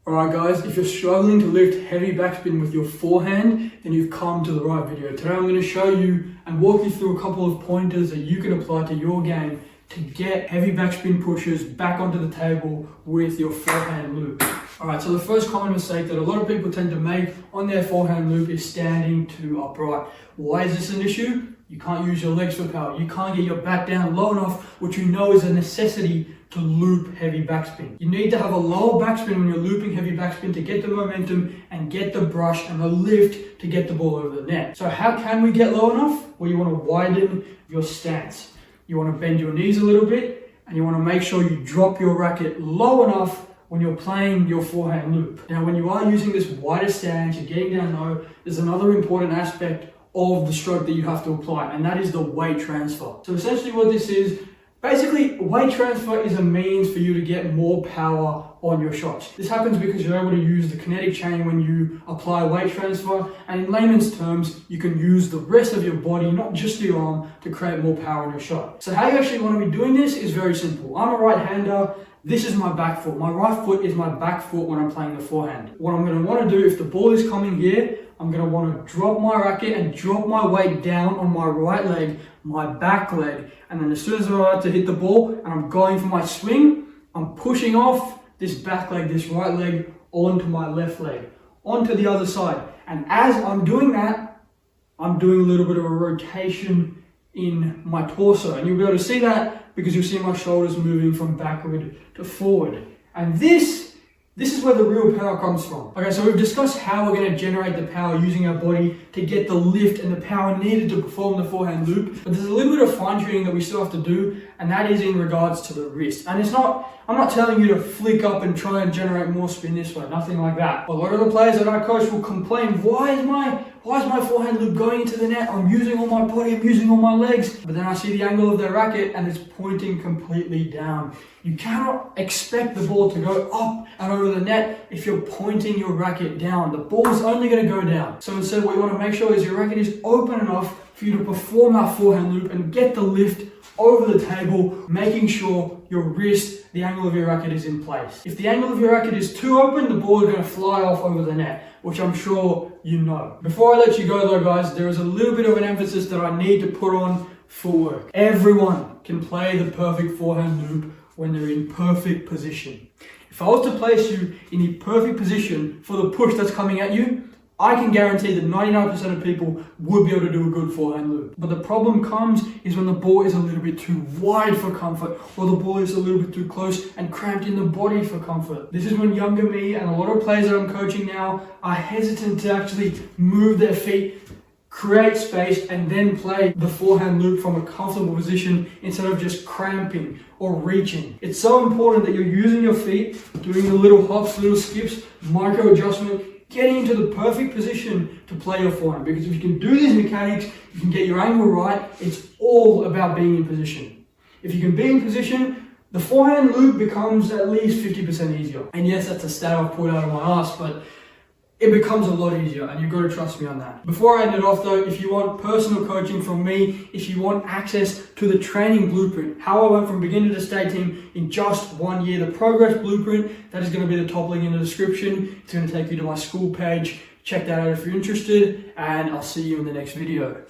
Alright guys, if you're struggling to lift heavy backspin with your forehand, then you've come to the right video. Today I'm going to show you and walk you through a couple of pointers that you can apply to your game to get heavy backspin pushes back onto the table with your forehand loop. Alright, so the first common mistake that a lot of people tend to make on their forehand loop is standing too upright. Why is this an issue? You can't use your legs for power. You can't get your back down low enough, which you know is a necessity to loop heavy backspin. You need to have a lower backspin when you're looping heavy backspin to get the momentum and get the brush and the lift to get the ball over the net. So how can we get low enough? Well, you want to widen your stance. You want to bend your knees a little bit and you want to make sure you drop your racket low enough when you're playing your forehand loop. Now, when you are using this wider stance, you're getting down low, there's another important aspect of the stroke that you have to apply, and that is the weight transfer. So essentially what this is, basically weight transfer is a means for you to get more power on your shots. This happens because you're able to use the kinetic chain when you apply weight transfer, and in layman's terms, you can use the rest of your body, not just your arm, to create more power on your shot. So how you actually want to be doing this is very simple. I'm a right-hander. This is my back foot. My right foot is my back foot when I'm playing the forehand. What I'm going to want to do, if the ball is coming here, I'm going to want to drop my racket and drop my weight down on my right leg, my back leg. And then as soon as I'm about to hit the ball and I'm going for my swing, I'm pushing off this back leg, this right leg, onto my left leg, onto the other side. And as I'm doing that, I'm doing a little bit of a rotation in my torso. And you'll be able to see that because you'll see my shoulders moving from backward to forward. And this is where the real power comes from. Okay, so we've discussed how we're going to generate the power using our body to get the lift and the power needed to perform the forehand loop. But there's a little bit of fine tuning that we still have to do, and that is in regards to the wrist. And I'm not telling you to flick up and try and generate more spin this way, nothing like that. A lot of the players that I coach will complain, why is my forehand loop going into the net? I'm using all my body, I'm using all my legs. But then I see the angle of their racket and it's pointing completely down. You cannot expect the ball to go up and over the net if you're pointing your racket down. The ball is only going to go down. So instead, what you want to make sure is your racket is open enough for you to perform that forehand loop and get the lift over the table, making sure your wrist, the angle of your racket is in place. If the angle of your racket is too open, the ball is going to fly off over the net, which I'm sure you know. Before I let you go though, guys, there is a little bit of an emphasis that I need to put on footwork. Everyone can play the perfect forehand loop when they're in perfect position. If I was to place you in the perfect position for the push that's coming at you, I can guarantee that 99% of people would be able to do a good forehand loop. But the problem comes is when the ball is a little bit too wide for comfort, or the ball is a little bit too close and cramped in the body for comfort. This is when younger me and a lot of players that I'm coaching now are hesitant to actually move their feet, create space, and then play the forehand loop from a comfortable position instead of just cramping or reaching. It's so important that you're using your feet, doing the little hops, little skips, micro adjustment, getting into the perfect position to play your forehand. Because if you can do these mechanics, you can get your angle right. It's all about being in position. If you can be in position, the forehand loop becomes at least 50% easier. And yes, that's a stat I've pulled out of my ass, but it becomes a lot easier, and you've got to trust me on that. Before I end it off though, if you want personal coaching from me, if you want access to the training blueprint, how I went from beginner to state team in just 1 year, the progress blueprint, that is going to be the top link in the description. It's going to take you to my school page. Check that out if you're interested, and I'll see you in the next video.